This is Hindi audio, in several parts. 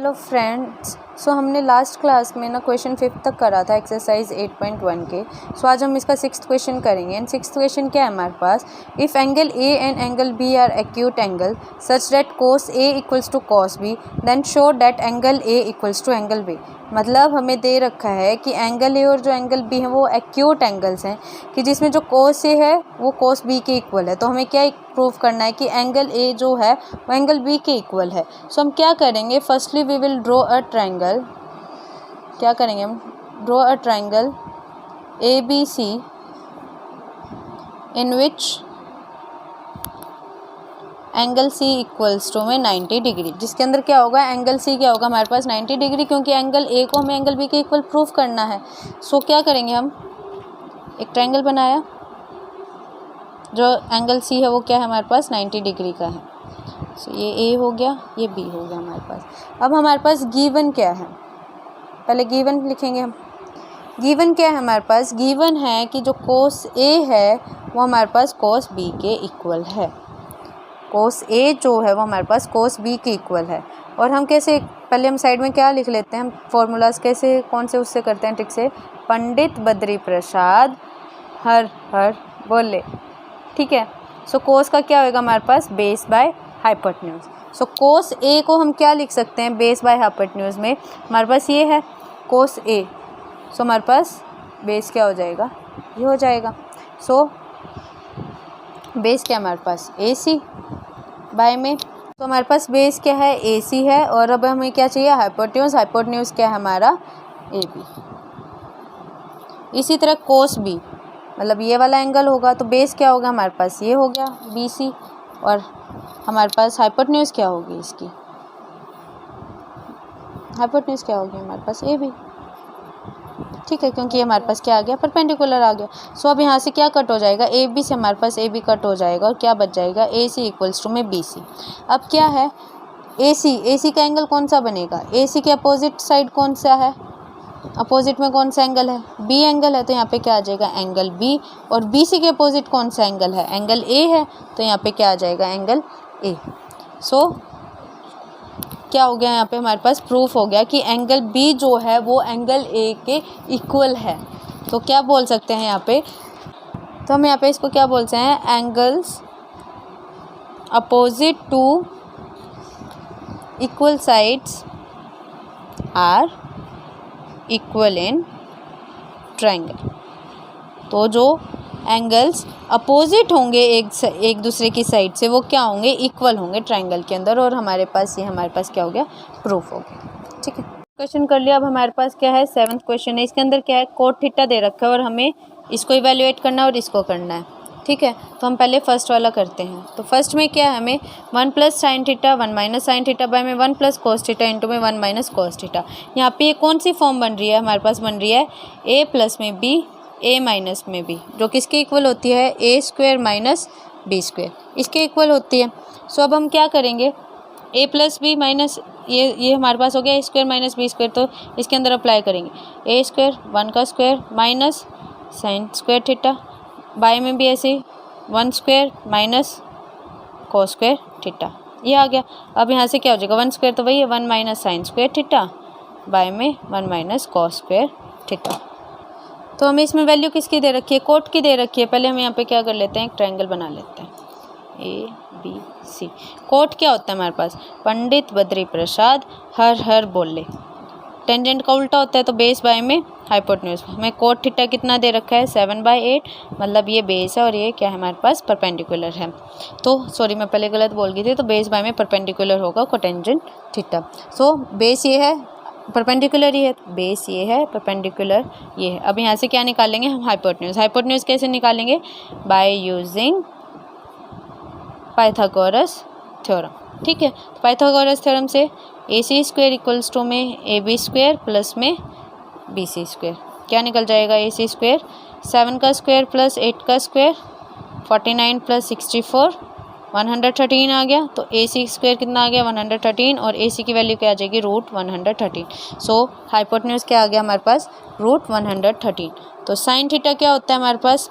हेलो फ्रेंड्स, सो हमने लास्ट क्लास में ना क्वेश्चन 5 तक करा था एक्सरसाइज 8.1 के। सो आज हम इसका 6th क्वेश्चन करेंगे। एंड 6th क्वेश्चन क्या है हमारे पास, if angle A and angle B are acute angle such that cos A equals to cos B then show that angle A equals to angle B. मतलब हमें दे रखा है कि एंगल ए और जो एंगल बी है वो एक्यूट एंगल्स हैं, कि जिसमें जो कोस ए है वो कोस बी के इक्वल है। तो हमें क्या प्रूव करना है कि एंगल ए जो है वो एंगल बी के इक्वल है। सो हम क्या करेंगे, firstly we will draw a triangle. क्या करेंगे हम, draw a triangle A B C in which angle C equals to में 90 डिग्री, जिसके अंदर क्या होगा, एंगल सी क्या होगा हमारे पास 90 डिग्री, क्योंकि एंगल ए को हमें एंगल बी के इक्वल प्रूव करना है। सो क्या करेंगे, हम एक ट्रायंगल बनाया, जो एंगल सी है वो क्या है हमारे पास 90 डिग्री का है। सो ये ए हो गया, ये बी हो गया हमारे पास। अब हमारे पास गिवन क्या है, पहले गिवन लिखेंगे हम। गिवन क्या है हमारे पास, गिवन है कि जो कोस ए है वो हमारे पास कोस बी के इक्वल है। कोस ए जो है वो हमारे पास कोस बी के इक्वल है। और हम कैसे, पहले हम साइड में क्या लिख लेते हैं, हम फॉर्मूलाज कैसे कौन से उससे करते हैं ट्रिक से, पंडित बद्री प्रसाद हर हर बोले, ठीक है। सो कोस का क्या होगा हमारे पास, बेस बाय हाइपोटेन्यूज। सो कोस ए को हम क्या लिख सकते हैं, बेस बाय हाइपोटेन्यूज में हमारे पास ये है कोस ए। सो हमारे पास बेस क्या हो जाएगा, ये हो जाएगा। सो बेस क्या हमारे पास ए सी बाय में, तो हमारे पास बेस क्या है ए सी है। और अब हमें क्या चाहिए, हाइपोटेन्यूज। हाइपोटेन्यूज क्या है हमारा ए बी। इसी तरह कोस बी, मतलब ये वाला एंगल होगा तो बेस क्या होगा हमारे पास, ये हो गया बी सी। और हमारे पास हाइपोटेन्यूज क्या होगी इसकी, हाइपोटेन्यूज क्या होगी हमारे पास ए बी, ठीक है, क्योंकि ये हमारे पास क्या आ गया, परपेंडिकुलर आ गया। सो अब यहाँ से क्या कट हो जाएगा, ए बी से हमारे पास ए बी कट हो जाएगा और क्या बच जाएगा, ए सी इक्वल्स टू में बी सी। अब क्या है, ए सी का एंगल कौन सा बनेगा, ए सी के अपोजिट साइड कौन सा है, अपोजिट में कौन सा एंगल है, बी एंगल है, तो यहाँ पे क्या आ जाएगा एंगल बी। और बी सी के अपोजिट कौन सा एंगल है, एंगल ए है, तो यहाँ पे क्या आ जाएगा एंगल ए। सो क्या हो गया, यहाँ पे हमारे पास प्रूफ हो गया कि एंगल बी जो है वो एंगल ए के इक्वल है। तो क्या बोल सकते हैं यहाँ पे, तो हम यहाँ पे इसको क्या बोलते हैं, angles opposite to equal sides are equal in triangle. तो जो एंगल्स अपोजिट होंगे एक दूसरे की साइड से वो क्या होंगे, इक्वल होंगे ट्रायंगल के अंदर। और हमारे पास ये हमारे पास क्या हो गया, प्रूफ हो गया, ठीक है। क्वेश्चन कर लिया। अब हमारे पास क्या है, 7th क्वेश्चन है। इसके अंदर क्या है, कोट थीटा दे रखा है और हमें इसको इवेल्युएट करना है और इसको करना है, ठीक है। तो हम पहले फर्स्ट वाला करते हैं। तो फर्स्ट में क्या है, हमें 1 + sin theta 1 - sin theta by में 1 + cos थीटा इंटू में 1 - cos थीटा। यहाँ पे ये कौन सी फॉर्म बन रही है, हमारे पास बन रही है a + में b a - में b, जो किसके इक्वल होती है, a² - b², इसके इक्वल होती है। सो अब हम क्या करेंगे, a + b माइनस ये हमारे पास हो गया a² - b², तो इसके अंदर अप्लाई करेंगे a² 1 का square minus sin² theta by में भी ऐसे 1² - cos² थीटा, ये आ गया। अब यहाँ से क्या हो जाएगा, 1² तो वही है 1 - sin² थीटा बाय में 1 - cos² थीटा। तो हमें इसमें वैल्यू किसकी दे रखी है, कोट की दे रखी है। पहले हम यहाँ पे क्या कर लेते हैं, एक ट्रायंगल बना लेते हैं ए बी सी। कोट क्या होता है हमारे पास, पंडित बद्री प्रसाद हर हर बोले। टेंजेंट का उल्टा होता है तो बेस बाय में हाइपोटेन्यूज। हमें कोट थीटा कितना दे रखा है 7/8, मतलब ये बेस है और ये क्या है हमारे पास परपेंडिकुलर है। तो सॉरी मैं पहले गलत बोल गई थी, तो बेस बाय में परपेंडिकुलर होगा कोटेंजेंट थीटा। सो बेस ये है, परपेंडिकुलर ये है, बेस ये है, परपेंडिकुलर ये है। अब यहाँ से क्या निकालेंगे हम, हाइपोटेन्यूज। हाइपोटेन्यूज कैसे निकालेंगे, बाय यूजिंग पाइथागोरस थ्योरम, ठीक है। तो पाइथागोरस थ्योरम से ac² इक्वल्स टू में ab² प्लस में bc², क्या निकल जाएगा, ac², 7 का स्क्वायर प्लस 8 का स्क्वायर 49 + 64 113 आ गया। तो ac² कितना आ गया 113, और ac की वैल्यू क्या आ जाएगी, √113। सो हाइपोटेन्यूज क्या आ गया हमारे पास, √113। तो साइन थीटा क्या होता है हमारे पास,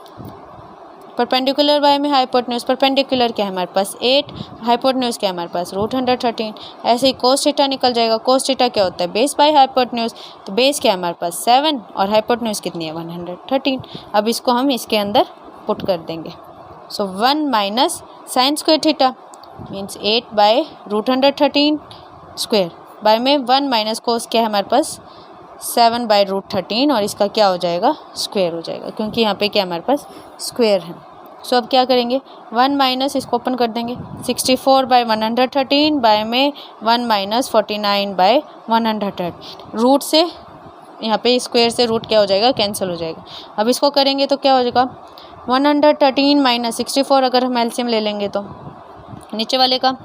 परपेंडिकुलर बाय में हाइपोटेन्यूज, परपेंडिकुलर क्या है हमारे पास 8, हाइपोटेन्यूज क्या है हमारे पास √113। ऐसे ही कोस थीटा निकल जाएगा। कोस थीटा क्या होता है बेस बाय हाइपोटेन्यूज, तो बेस क्या है हमारे पास 7 और हाइपोटेन्यूज कितनी है 113। अब इसको हम इसके अंदर पुट कर देंगे। So 1 minus sine square theta means 8 by √113 square by में 1 माइनस कोस क्या है हमारे पास 7 बाय √13 और इसका क्या हो जाएगा स्क्वायर हो जाएगा, क्योंकि यहाँ पे क्या हमारे पास स्क्वायर है। सो अब क्या करेंगे 1 माइनस इसको ओपन कर देंगे 64 बाय 113 बाय में 1 माइनस 49 बाय 113। रूट से यहाँ पे स्क्वायर से रूट क्या हो जाएगा कैंसिल हो जाएगा। अब इसको करेंगे तो क्या हो जाएगा 113 माइनस 64, अगर हम एलसीएम ले लेंगे तो नीचे वाले का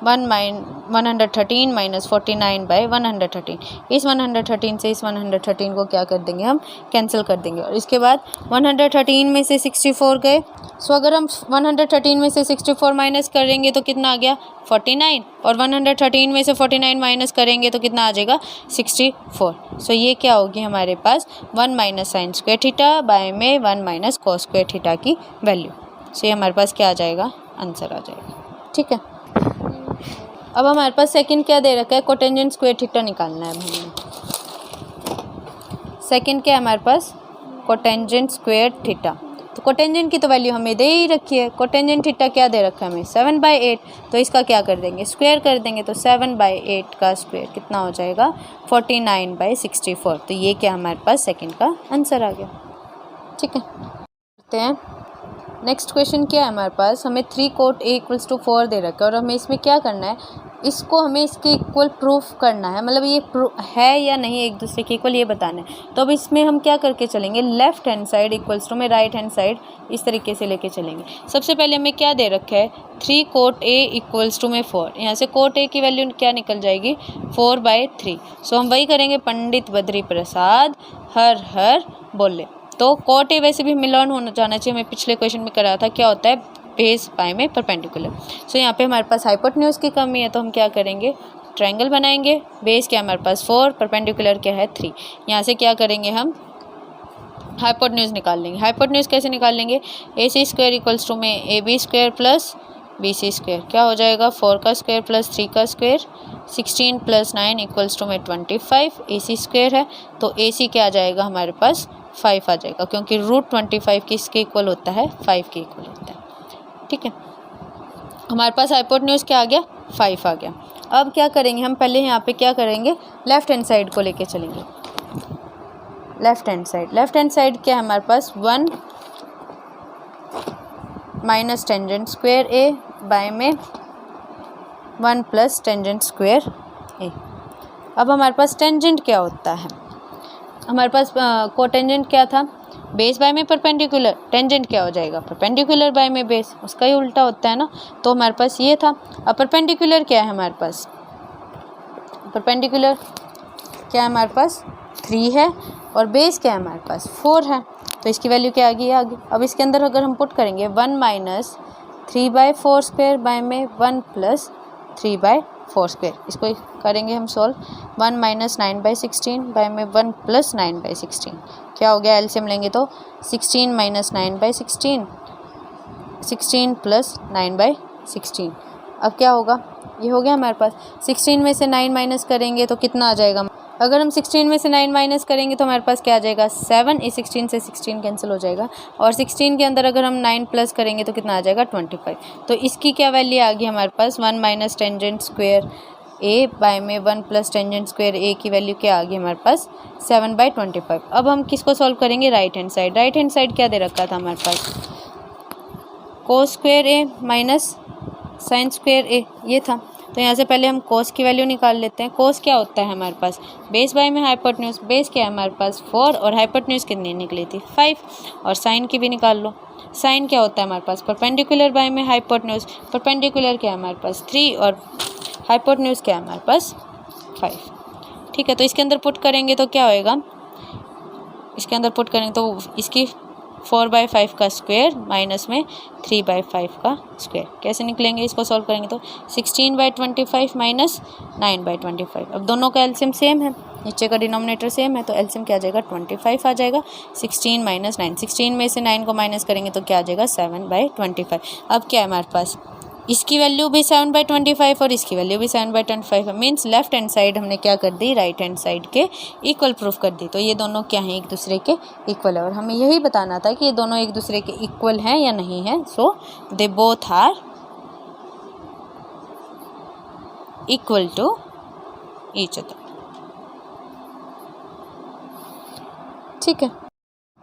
113 माइनस 49 बाय 113। इस 113 से इस 113 को क्या कर देंगे हम कैंसिल कर देंगे और इसके बाद 113 में से 64 गए। सो अगर हम 113 में से 64 माइनस करेंगे तो कितना आ गया 49 और 113 में से 49 माइनस करेंगे तो कितना आ जाएगा 64। सो ये क्या होगी हमारे पास 1 minus sine square theta by में 1 माइनस कॉस स्क्वायर थीटा की वैल्यू। सो ये हमारे पास क्या आ जाएगा आंसर आ जाएगा। ठीक है, अब हमारे पास सेकंड क्या दे रखा है कोटेंजेंट स्क्वायर थीटा निकालना है। हमें सेकंड क्या है हमारे पास कोटेंजेंट स्क्वायर थीटा, तो कोटेंजेंट की तो वैल्यू हमें दे ही रखी है। कोटेंजेंट थीटा क्या दे रखा है हमें 7/8, तो इसका क्या कर देंगे स्क्वायर कर देंगे। तो 7/8 का स्क्वायर कितना हो जाएगा 49/64। तो ये क्या हमारे पास सेकंड का आंसर आ गया। ठीक है, करते हैं नेक्स्ट क्वेश्चन। क्या है हमारे पास हमें 3 cot A = 4 दे रखा है और हमें इसमें क्या करना है इसको हमें इसके इक्वल प्रूफ करना है, मतलब ये है या नहीं एक दूसरे के इक्वल ये बताना है। तो अब इसमें हम क्या करके चलेंगे left hand side equals to में राइट हैंड साइड इस तरीके से लेके चलेंगे। सबसे पहले हमें क्या दे रखा है 3 cot A = 4। यहाँ से cot A की वैल्यू क्या निकल जाएगी 4/3। सो हम वही करेंगे पंडित बद्री प्रसाद हर हर बोले। तो cot A वैसे भी हमें लर्न होना जाना चाहिए, हमें पिछले क्वेश्चन में कराया था क्या होता है बेस बाय में परपेंडिकुलर। सो यहाँ पे हमारे पास हाइपोटेन्यूज की कमी है तो हम क्या करेंगे ट्रायंगल बनाएंगे। बेस क्या हमारे पास 4, परपेंडिकुलर क्या है 3। यहाँ से क्या करेंगे हम हाइपोटेन्यूज निकाल लेंगे। हाइपोटेन्यूज कैसे निकाल लेंगे AC² = में AB² प्लस BC²। क्या हो जाएगा 4 का स्क्वायर प्लस 3 का स्क्वायर 16 + 9 = में 25। AC² है तो AC क्या आ जाएगा हमारे पास 5 आ जाएगा, क्योंकि √25 किसके इक्वल होता है 5 के इक्वल होता है। ठीक है, हमारे पास हाइपोटेन्यूज क्या आ गया 5 आ गया। अब क्या करेंगे हम पहले यहाँ पे क्या करेंगे लेफ्ट हैंड साइड को लेके चलेंगे। लेफ्ट हैंड साइड क्या है हमारे पास 1 minus tangent square A by में 1 प्लस टेंजेंट स्क्वायर A। अब हमारे पास टेंजेंट क्या होता है हमारे पास कोटेंजेंट क्या था बेस बाय में परपेंडिकुलर, टेंजेंट क्या हो जाएगा परपेंडिकुलर बाय में बेस, उसका ही उल्टा होता है ना। तो हमारे पास ये था। अब परपेंडिकुलर क्या है हमारे पास परपेंडिकुलर क्या है हमारे पास 3 है और बेस क्या है हमारे पास 4 है, तो इसकी वैल्यू क्या आ गई आगे। अब इसके अंदर अगर हम पुट करेंगे 1 माइनस 3/4 स्क्वायर बाय में 1 प्लस 3/4 स्क्वायर, इसको करेंगे हम सॉल्व 1 माइनस 9/16 बाय में 1 प्लस 9/16। क्या हो गया एलसीएम लेंगे तो 16 माइनस 9/16 16 प्लस 9/16। अब क्या होगा ये हो गया हमारे पास 16 में से 9 माइनस करेंगे तो कितना आ जाएगा। अगर हम 16 में से 9 माइनस करेंगे तो हमारे पास क्या आ जाएगा 7। इस 16 से 16 कैंसिल हो जाएगा और 16 के अंदर अगर हम 9 प्लस करेंगे तो कितना आ जाएगा 25। तो इसकी क्या वैल्यू आ गई हमारे पास 1 minus tangent square A by में 1 प्लस टेंजेंट स्क्वायर A की वैल्यू क्या आ गई हमारे पास 7/25। अब हम किसको सॉल्व करेंगे राइट हैंड साइड क्या दे रखा था हमारे पास cos square A minus sine square A ये था। तो यहाँ से पहले हम कोस की वैल्यू निकाल लेते हैं। कोस क्या होता है हमारे पास बेस बाय में हाइपोटेन्यूज, बेस क्या है हमारे पास 4 और हाइपोटेन्यूज कितनी निकली थी 5। और साइन की भी निकाल लो। साइन क्या होता है हमारे पास परपेंडिकुलर बाय में हाइपोटेन्यूज, परपेंडिकुलर क्या है हमारे पास 3 और हाइपोटेन्यूज क्या है हमारे पास 5। ठीक है, तो इसके अंदर पुट करेंगे तो क्या होएगा इसके अंदर पुट करेंगे तो इसकी 4/5 का स्क्वायर माइनस में 3/5 का स्क्वायर। कैसे निकलेंगे, इसको सॉल्व करेंगे तो 16/25 माइनस 9/25। अब दोनों का एलसीएम सेम है, नीचे का डिनोमिनेटर सेम है, तो एलसीएम क्या आ जाएगा 25 आ जाएगा। 16 माइनस 9, 16 में से 9 को माइनस करेंगे तो क्या आ जाएगा 7/25। अब क्या है हमारे पास, इसकी वैल्यू भी 7/25 और इसकी वैल्यू भी 7/25 है। मीन्स लेफ्ट हैंड साइड हमने क्या कर दी, राइट हैंड साइड के इक्वल प्रूफ कर दी। तो ये दोनों क्या हैं, एक दूसरे के इक्वल है, और हमें यही बताना था कि ये दोनों एक दूसरे के इक्वल हैं या नहीं है। So they both are equal to each other. ठीक है,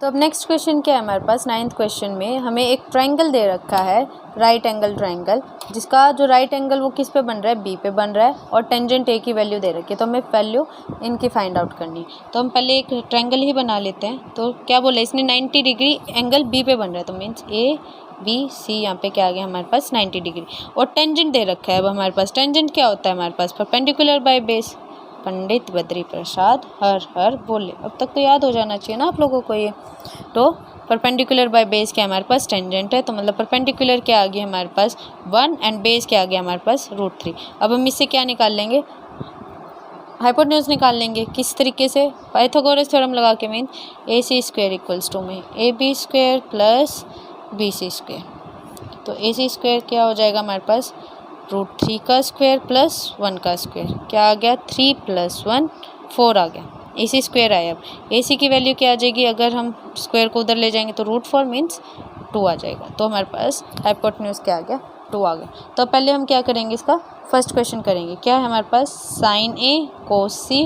तो अब नेक्स्ट क्वेश्चन क्या है हमारे पास, 9th क्वेश्चन में हमें एक ट्रायंगल दे रखा है, राइट एंगल ट्रायंगल, जिसका जो राइट एंगल वो किस पे बन रहा है, बी पे बन रहा है, और टेंजेंट ए की वैल्यू दे रखी है। तो हमें वैल्यू इनकी फाइंड आउट करनी है। तो हम पहले एक ट्रायंगल ही बना लेते हैं। तो क्या बोला इसने, 90 डिग्री एंगल बी पे बन रहा है, तो मीन्स ए बी सी, यहाँ पे क्या आ गया हमारे पास 90 डिग्री, और टेंजेंट दे रखा है। अब हमारे पास टेंजेंट क्या होता है हमारे पास, perpendicular by base. Pandit Badri Prasad हर हर बोले, अब तक तो याद हो जाना चाहिए ना आप लोगों को ये। तो परपेंडिकुलर बाय बेस क्या हमारे पास टेंजेंट है, तो मतलब परपेंडिकुलर क्या आ गया हमारे पास 1 एंड बेस क्या आ गया हमारे पास √3। अब हम इससे क्या निकाल लेंगे, हाइपोटेन्यूज निकाल लेंगे। किस तरीके से, पाइथागोरस थ्योरम लगा के, मीन AC² इक्वल्स टू में AB² प्लस BC²। तो AC² क्या हो जाएगा हमारे पास √3 का स्क्वायर प्लस 1 का स्क्वायर, क्या आ गया 3 + 1 4 आ गया। AC² आया। अब AC की वैल्यू क्या आ जाएगी, अगर हम स्क्वायर को उधर ले जाएंगे तो √4 मीन्स 2 आ जाएगा। तो हमारे पास हाइपोटेन्यूज क्या आ गया 2 आ गया। तो पहले हम क्या करेंगे, इसका फर्स्ट क्वेश्चन करेंगे। क्या है हमारे पास sin A cos C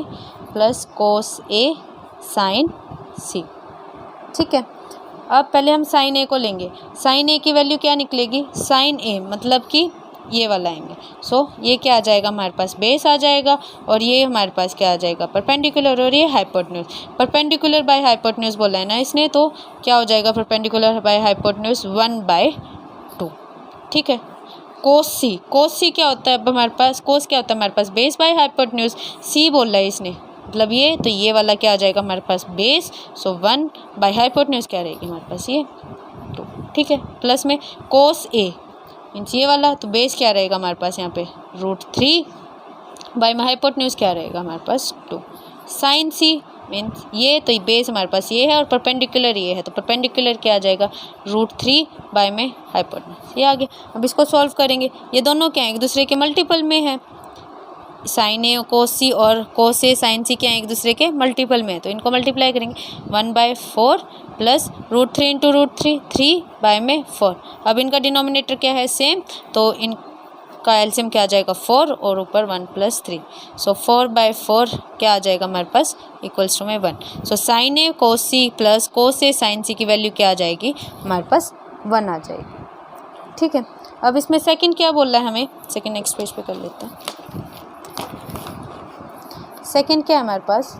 plus cos A sin C। ठीक है, अब पहले हम sin A को लेंगे। sin A की वैल्यू क्या निकलेगी, sin A मतलब कि ये वाला एंगल। सो ये क्या आ जाएगा हमारे पास बेस आ जाएगा, और ये हमारे पास क्या आ जाएगा परपेंडिकुलर, और ये हाइपोटेन्यूज। परपेंडिकुलर बाय हाइपोटेन्यूज बोला है ना इसने, तो क्या हो जाएगा परपेंडिकुलर बाय हाइपोटेन्यूज 1/2। ठीक है, कोस सी क्या होता है, अब हमारे पास कोस क्या होता है हमारे पास बेस बाय हाइपोटेन्यूज। सी बोल रहा है इसने, मतलब ये, तो ये वाला क्या आ जाएगा हमारे पास बेस। सो 1 बाय हाइपोटेन्यूज क्या रहेगी हमारे पास ये 2। ठीक है, प्लस में कोस ए मीन्स ये वाला, तो बेस क्या रहेगा हमारे पास यहाँ पे √3 बाय हाइपोटेन्यूज क्या रहेगा हमारे पास 2। साइन सी मीन्स ये, तो बेस हमारे पास ये है और परपेंडिकुलर ये है, तो परपेंडिकुलर क्या आ जाएगा √3 बाय में हाइपोटेन्यूज, ये आ गया। अब इसको सॉल्व करेंगे, ये दोनों क्या है एक दूसरे के मल्टीपल में है। साइन ए कोस सी और कोस ए साइन सी क्या है एक दूसरे के मल्टीपल में है, तो इनको मल्टीप्लाई करेंगे 1/4 प्लस √3 इंटू √3 3 बाय में 4। अब इनका डिनोमिनेटर क्या है सेम, तो इनका एलसीएम क्या आ जाएगा 4 और ऊपर 1 + 3। सो 4/4 क्या आ जाएगा हमारे पास इक्वल्स टू में 1। सो साइन ए कोस सी प्लस कोस ए साइन सी की वैल्यू क्या आ जाएगी हमारे पास 1 आ जाएगी। ठीक है, अब इसमें सेकंड क्या बोल रहा है हमें, सेकंड नेक्स्ट पेज पे कर लेते हैं। सेकंड क्या है हमारे पास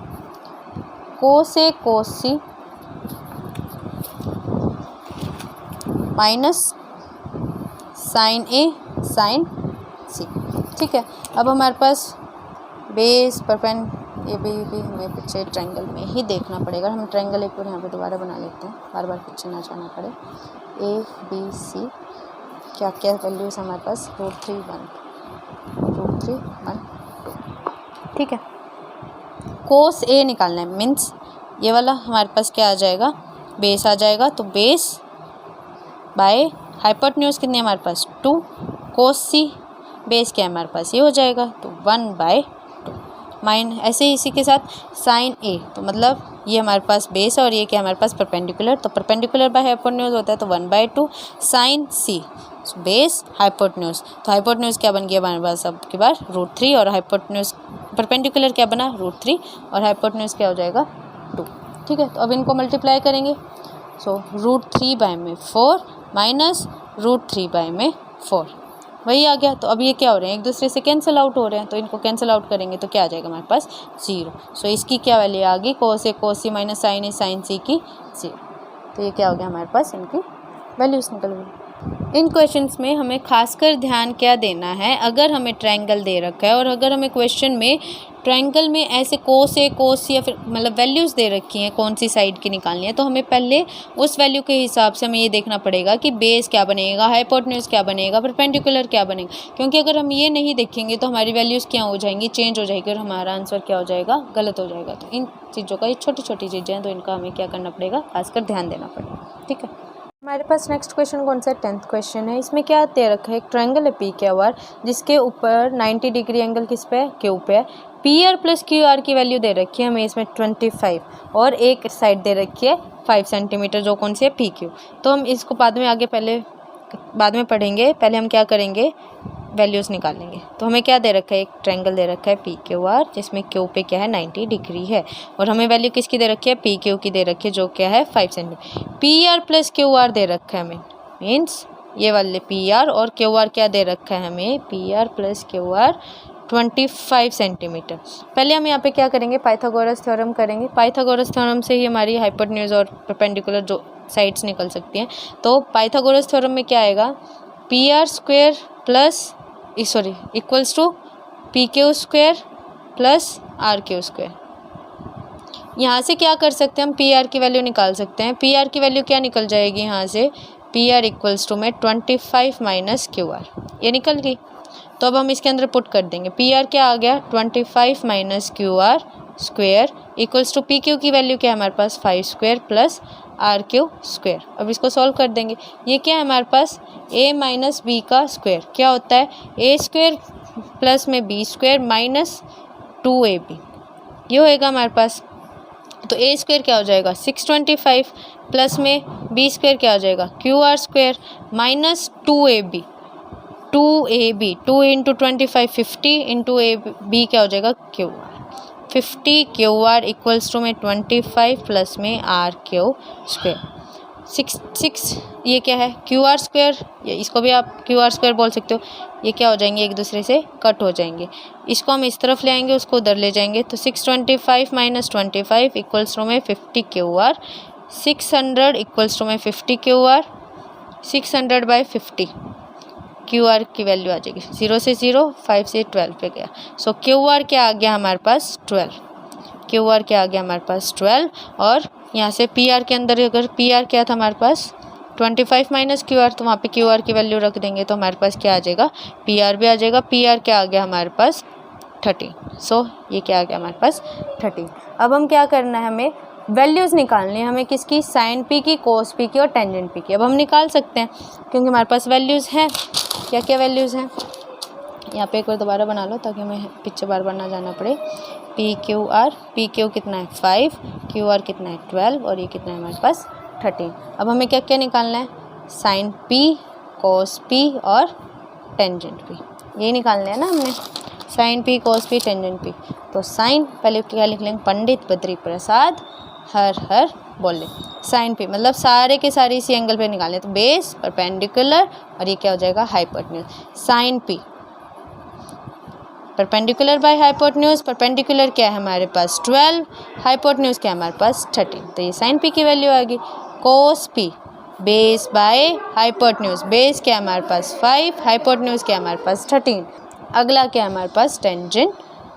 कोस ए कोस सी माइनस साइन ए साइन सी। ठीक है, अब हमारे पास बेस परपेंड ये भी हमें पीछे ट्रायंगल में ही देखना पड़ेगा। हम ट्रायंगल एक बार यहाँ पे दोबारा बना लेते हैं, बार बार पीछे ना जाना पड़े। ABC क्या क्या वैल्यूज हमारे पास √3 1 2। ठीक है, कोस ए निकालना है, मीन्स ये वाला हमारे पास क्या आ जाएगा बेस आ जाएगा, तो बेस बाय हाइपोटेन्यूज कितनी है हमारे पास 2। कोस सी बेस क्या है हमारे पास ये हो जाएगा, तो 1/2 माइन ऐसे ही इसी के साथ साइन ए, तो मतलब ये हमारे पास बेस है और ये क्या हमारे पास परपेंडिकुलर, तो परपेंडिकुलर बाय हाइपोटेन्यूज होता है तो 1/2 साइन सी बेस हाइपोटेन्यूज, तो हाइपोटेन्यूज क्या बन गया हमारे पास अब की बार √3 और हाइपोटेन्यूज परपेंडिकुलर क्या बना √3 और हाइपोटेन्यूज क्या हो जाएगा 2। ठीक है, तो अब इनको मल्टीप्लाई करेंगे। सो √3 बाय में 4 माइनस √3 बाय में 4 वही आ गया। तो अब ये क्या हो रहे हैं एक दूसरे से कैंसिल आउट हो रहे हैं, तो इनको कैंसिल आउट करेंगे तो क्या आ जाएगा हमारे पास 0। सो इसकी क्या वैल्यू आ गई कोस ए कोस सी माइनस साइन ए साइन सी की 0। तो ये क्या हो गया हमारे पास इनकी वैल्यूज निकल गई। इन क्वेश्चंस में हमें खासकर ध्यान क्या देना है, अगर हमें ट्रायंगल दे रखा है और अगर हमें क्वेश्चन में ट्रायंगल में ऐसे कोस या फिर मतलब वैल्यूज़ दे रखी हैं कौन सी साइड की निकालनी है, तो हमें पहले उस वैल्यू के हिसाब से हमें ये देखना पड़ेगा कि बेस क्या बनेगा, हाइपोटेन्यूज क्या बनेगा, परपेंडिकुलर क्या बनेगा। क्योंकि अगर हम ये नहीं देखेंगे तो हमारी वैल्यूज़ क्या हो जाएंगी, चेंज हो जाएगी और हमारा आंसर क्या हो जाएगा, गलत हो जाएगा। तो इन चीज़ों का, ये छोटी छोटी चीज़ें हैं, तो इनका हमें क्या करना पड़ेगा, खासकर ध्यान देना पड़ेगा। ठीक है, हमारे पास नेक्स्ट क्वेश्चन कौन सा 10th क्वेश्चन है। इसमें क्या दे रखा है, एक ट्रायंगल है पी क्यू आर जिसके ऊपर 90 डिग्री एंगल किस पे है, क्यू पे है। P R plus Q are की वैल्यू दे रखी है हमें इसमें 25 और एक साइड दे रखी है 5 सेंटीमीटर, जो कौन सी है, पी क्यू। तो हम इसको बाद में पढ़ेंगे, पहले हम क्या करेंगे, वैल्यूज़ निकालेंगे। तो हमें क्या दे रखा है, एक ट्रायंगल दे रखा है पी क्यू आर जिसमें क्यू पे क्या है, 90 डिग्री है और हमें वैल्यू किसकी दे रखी है, पी क्यू की दे रखी है, जो क्या है 5 centimetre. P R plus Q R दे रखा है हमें, मीन्स ये वाले पी आर और क्यू आर क्या दे रखा है हमें, P R plus Q R 25 centimetre. पहले हम यहाँ पे क्या करेंगे, पाइथागोरस थ्योरम करेंगे। पाइथागोरस थ्योरम से ही हमारी हाइपोटेन्यूज और परपेंडिकुलर जो साइड्स निकल सकती हैं। तो पाइथागोरस थ्योरम में क्या आएगा, P R square plus equals to P Q square plus R Q square. यहाँ से क्या कर सकते हैं हम, पी आर की वैल्यू निकाल सकते हैं। पी आर की वैल्यू क्या निकल जाएगी यहाँ से, पी आर इक्वल्स टू में 25 माइनस क्यू आर, ये निकल गई। तो अब हम इसके अंदर पुट कर देंगे, पी आर क्या आ गया, 25 minus Q R square equals to P Q की वैल्यू क्या है हमारे पास, 5 square plus R Q square. अब इसको सॉल्व कर देंगे, ये क्या है हमारे पास, ए माइनस बी का स्क्वेयर क्या होता है, ए स्क्वेयर प्लस में बी स्क्वेयर माइनस 2ab, ये होएगा हमारे पास। तो ए स्क्वेयर क्या हो जाएगा 625 प्लस में बी स्क्वेयर क्या हो जाएगा, Q R square minus 2ab 2 into 25 50 into A B क्या हो जाएगा, Q R 50 Q R equals to में 25 प्लस में आर क्यू स्क्वेयर 6 ये क्या है, क्यू आर स्क्वेयर, इसको भी आप क्यू आर स्क्वेयर बोल सकते हो। ये क्या हो जाएंगे, एक दूसरे से कट हो जाएंगे। इसको हम इस तरफ ले आएंगे, उसको उधर ले जाएंगे। तो 625 माइनस 25 इक्वल्स टू में 50 क्यू आर, 600 इक्वल्स टू में 50 Q are, 600 by 50 Q are की वैल्यू आ जाएगी 0 से 0 5 से 12 पे गया। सो क्यू आर क्या आ गया हमारे पास 12, क्यू आर क्या आ गया हमारे पास 12। और यहाँ से पी आर के अंदर अगर पी आर क्या था हमारे पास 25 माइनस क्यू आर, तो वहाँ पे क्यू आर की वैल्यू रख देंगे तो हमारे पास क्या आ जाएगा, पी आर भी आ जाएगा। पी आर क्या आ गया हमारे पास 13। सो ये क्या आ गया हमारे पास 13। अब हम क्या करना है, हमें वैल्यूज़ निकालनी है हमें किसकी, साइन पी की, कोस पी की और टेंजेंट पी की। अब हम निकाल सकते हैं क्योंकि हमारे पास वैल्यूज़ हैं। क्या क्या वैल्यूज़ हैं, यहाँ पे एक बार दोबारा बना लो ताकि हमें पीछे बार बार ना जाना पड़े। पी क्यू कितना है 5, क्यू आर कितना है 12 और ये कितना है हमारे पास 13। अब हमें क्या क्या निकालना है, साइन पी, कोस पी और टेंजेंट पी, ये निकालना है ना हमने, साइन पी, कोस पी, टेंजेंट पी। तो साइन पहले क्या लिख लेंगे, पंडित बद्री प्रसाद हर हर बोले। साइन पी मतलब सारे के सारे इसी एंगल पे निकालने, तो बेस, परपेंडिकुलर और ये क्या हो जाएगा hypotenuse. Sine P perpendicular by hypotenuse, perpendicular क्या है हमारे पास 12, हाइपोटेन्यूज क्या है हमारे पास 13, तो ये साइन पी की वैल्यू आ गई। Cos P base by hypotenuse, base क्या है हमारे पास 5, हाइपोटेन्यूज क्या है हमारे पास 13। अगला क्या है हमारे पास टेंजेंट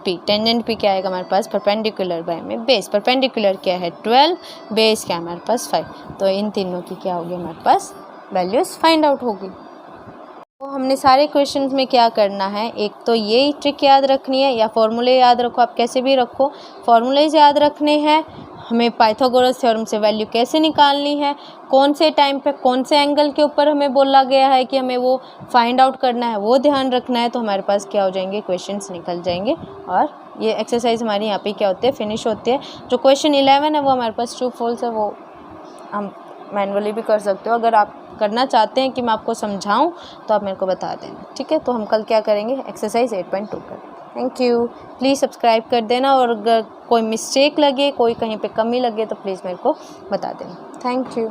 पी, टेंजेंट पी क्या आएगा हमारे पास परपेंडिकुलर बाय में बेस, परपेंडिकुलर क्या है 12, बेस क्या है हमारे पास 5। तो इन तीनों की क्या होगी हमारे पास वैल्यूज़ फाइंड आउट होगी। तो हमने सारे क्वेश्चंस में क्या करना है, एक तो ये ट्रिक याद रखनी है या फॉर्मूले याद रखो, आप कैसे भी रखो, फॉर्मूलेज याद रखने हैं। हमें पाइथागोरस थ्योरम से वैल्यू कैसे निकालनी है, कौन से टाइम पे कौन से एंगल के ऊपर हमें बोला गया है कि हमें वो फाइंड आउट करना है, वो ध्यान रखना है। तो हमारे पास क्या हो जाएंगे, क्वेश्चंस निकल जाएंगे। और ये एक्सरसाइज हमारी यहाँ पे क्या होती है, फिनिश होती है। जो क्वेश्चन 11 है वो हमारे पास ट्रू फॉल्स है, वो हम मैनुअली भी कर सकते हो। अगर आप करना चाहते हैं कि मैं आपको समझाऊं तो आप मेरे को बता देना, ठीक है। तो हम कल क्या करेंगे, एक्सरसाइज 8.2 करेंगे। थैंक यू, प्लीज़ सब्सक्राइब कर देना और अगर कोई मिस्टेक लगे, कोई कहीं पे कमी लगे तो प्लीज़ मेरे को बता देना। Thank you.